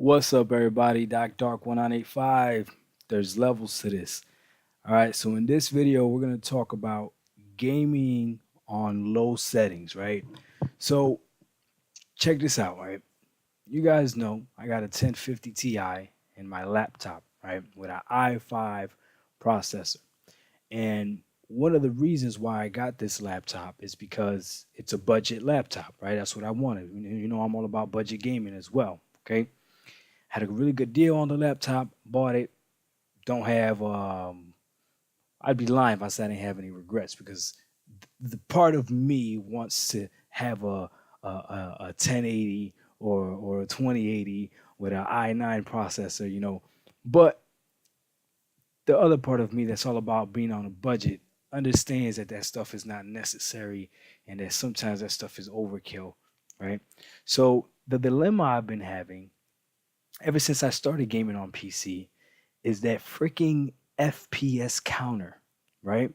What's up, everybody? Doc Dark 1985. There's levels to this. All right, so in this video, we're going to talk about gaming on low settings, right? So, check this out, right? You guys know I got a 1050 Ti in my laptop, right, with an i5 processor. And one of the reasons why I got this laptop is because it's a budget laptop, right? That's what I wanted. You know, I'm all about budget gaming as well, okay? Had a really good deal on the laptop, bought it. Don't have I'd be lying if I said I didn't have any regrets because the part of me wants to have a 1080 or a 2080 with an i9 processor, But the other part of me that's all about being on a budget understands that that stuff is not necessary and that sometimes that stuff is overkill, right? So the dilemma I've been having ever since I started gaming on PC is that freaking FPS counter, right?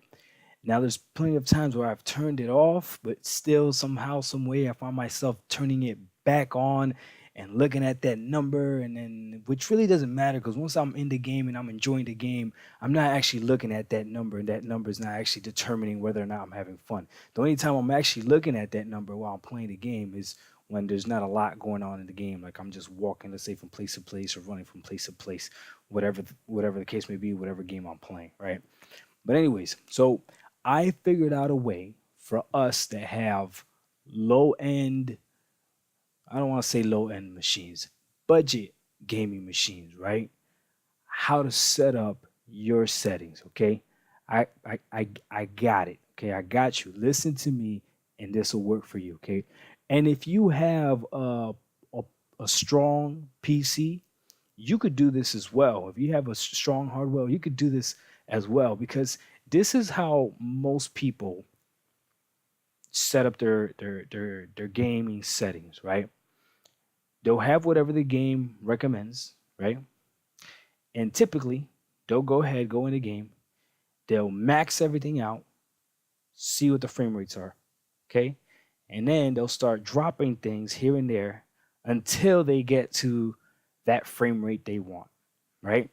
Now, there's plenty of times where I've turned it off, but still, somehow, some way, I find myself turning it back on and looking at that number, and then which really doesn't matter because once I'm in the game and I'm enjoying the game, I'm not actually looking at that number, and that number is not actually determining whether or not I'm having fun. The only time I'm actually looking at that number while I'm playing the game is when there's not a lot going on in the game, like I'm just walking, let's say, from place to place or running from place to place, whatever the case may be, whatever game I'm playing, right? But anyways, so I figured out a way for us to have low end, I don't want to say low end machines, budget gaming machines, right? How to set up your settings, okay? I got it. Okay, I got you. Listen to me and this will work for you, okay? And if you have a, a strong PC, you could do this as well. If you have a strong hardware, you could do this as well because this is how most people set up their gaming settings, right? They'll have whatever the game recommends, right? And typically, they'll go in the game, they'll max everything out, see what the frame rates are, okay? And then they'll start dropping things here and there until they get to that frame rate they want, right?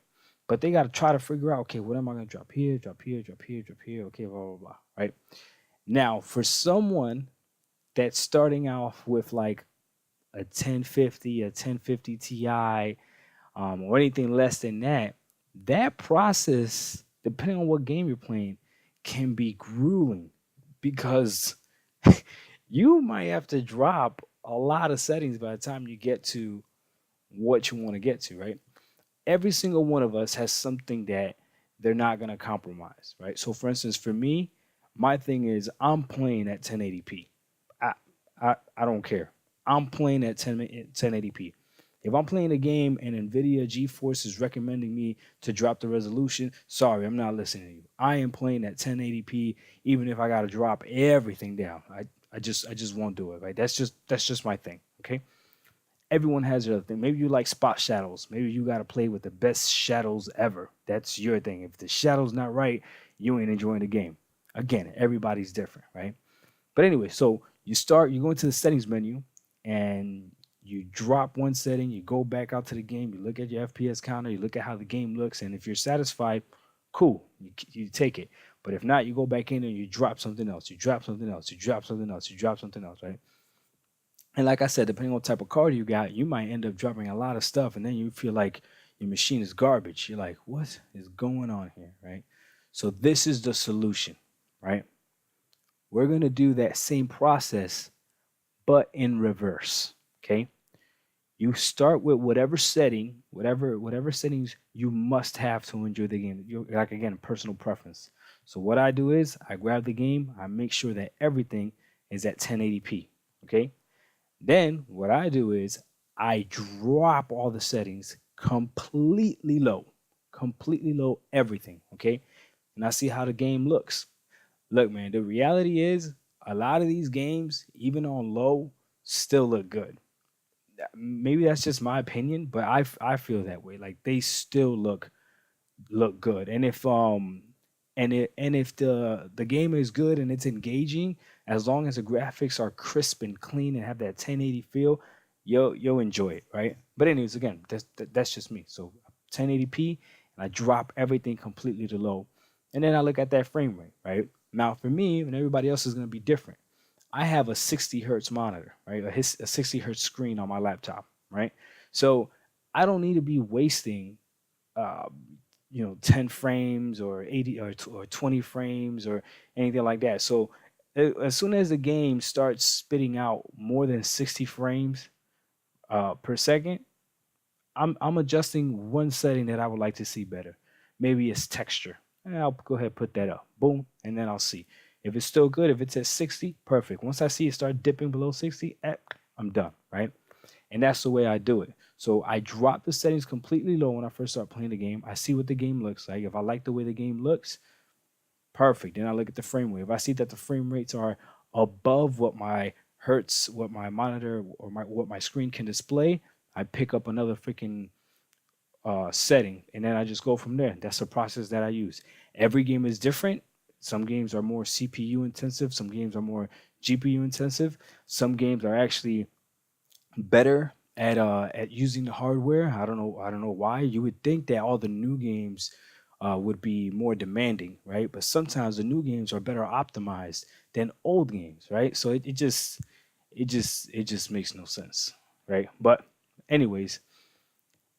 But they got to try to figure out, okay, what am I going to drop here, drop here, drop here, drop here, okay, blah, blah, blah, right? Now, for someone that's starting off with like a 1050, a 1050 Ti, or anything less than that, that process, depending on what game you're playing, can be grueling because you might have to drop a lot of settings by the time you get to what you want to get to, right? Every single one of us has something that they're not going to compromise, right? So, for instance, for me, my thing is I'm playing at 1080p. I, I don't care. I'm playing at 1080p. If I'm playing a game and NVIDIA GeForce is recommending me to drop the resolution, sorry, I'm not listening to you. I am playing at 1080p, even if I got to drop everything down. I just won't do it. Right? That's just my thing. Okay. Everyone has their thing. Maybe you like spot shadows. Maybe you got to play with the best shadows ever. That's your thing. If the shadow's not right, you ain't enjoying the game. Again, everybody's different, right? But anyway, so you go into the settings menu and you drop one setting, you go back out to the game, you look at your FPS counter, you look at how the game looks, and if you're satisfied, cool, you take it. But if not, you go back in and you drop something else, you drop something else, you drop something else, you drop something else, right? And like I said, depending on what type of card you got, you might end up dropping a lot of stuff, and then you feel like your machine is garbage. You're like, what is going on here, right? So this is the solution, right? We're going to do that same process, but in reverse, okay? You start with whatever setting, whatever settings you must have to enjoy the game. You're like again, personal preference. So what I do is I grab the game, I make sure that everything is at 1080p, okay? Then what I do is I drop all the settings completely low everything, okay? And I see how the game looks. Look, man, the reality is a lot of these games, even on low, still look good. Maybe that's just my opinion, but I feel that way. Like they still look good. And if the game is good and it's engaging, as long as the graphics are crisp and clean and have that 1080 feel, you'll enjoy it, right? But anyways, again, that's just me. So 1080p, and I drop everything completely to low, and then I look at that frame rate, right? Now for me, and everybody else is going to be different. I have a 60 hertz monitor, right? A 60 hertz screen on my laptop, right? So I don't need to be wasting, uh, 10 frames or 80 or 20 frames or anything like that. So as soon as the game starts spitting out more than 60 frames per second, I'm adjusting one setting that I would like to see better. Maybe it's texture. And I'll go ahead and put that up. Boom, and then I'll see. If it's still good, if it's at 60, perfect. Once I see it start dipping below 60, I'm done, right? And that's the way I do it. So I drop the settings completely low when I first start playing the game. I see what the game looks like. If I like the way the game looks, perfect. Then I look at the frame rate. If I see that the frame rates are above what my hertz, what my monitor or what my screen can display, I pick up another freaking setting, and then I just go from there. That's the process that I use. Every game is different. Some games are more CPU intensive. Some games are more GPU intensive. Some games are actually better at using the hardware. I don't know. I don't know why. You would think that all the new games would be more demanding, right? But sometimes the new games are better optimized than old games, right? So it just makes no sense, right? But anyways,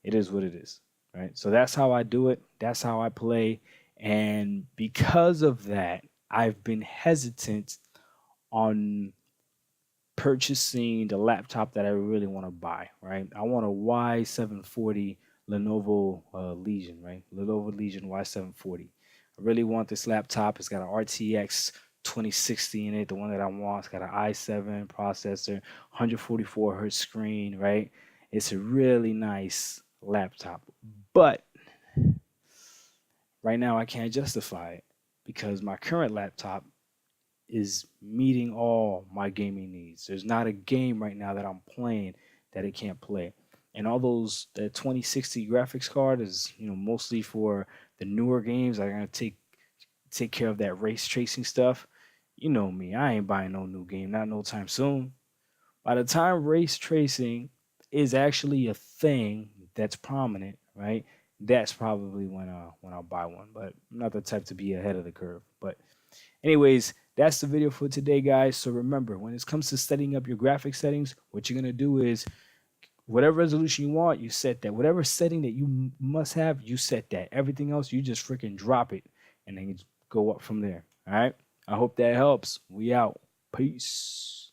it is what it is, right? So that's how I do it. That's how I play. And because of that, I've been hesitant on purchasing the laptop that I really want to buy, right? I want a Y740 Lenovo Legion, right? Lenovo Legion Y740. I really want this laptop. It's got an RTX 2060 in it, the one that I want. It's got an i7 processor, 144 hertz screen, right? It's a really nice laptop. But right now I can't justify it because my current laptop is meeting all my gaming needs. There's not a game right now that I'm playing that it can't play. And all those the 2060 graphics card is, mostly for the newer games. I'm gonna take care of that race tracing stuff. You know me, I ain't buying no new game, not no time soon. By the time race tracing is actually a thing that's prominent, right? That's probably when I'll buy one. But I'm not the type to be ahead of the curve. But anyways, that's the video for today, guys. So remember, when it comes to setting up your graphic settings, what you're gonna do is whatever resolution you want, you set that. Whatever setting that you must have, you set that. Everything else, you just freaking drop it, and then you go up from there. All right. I hope that helps. We out. Peace.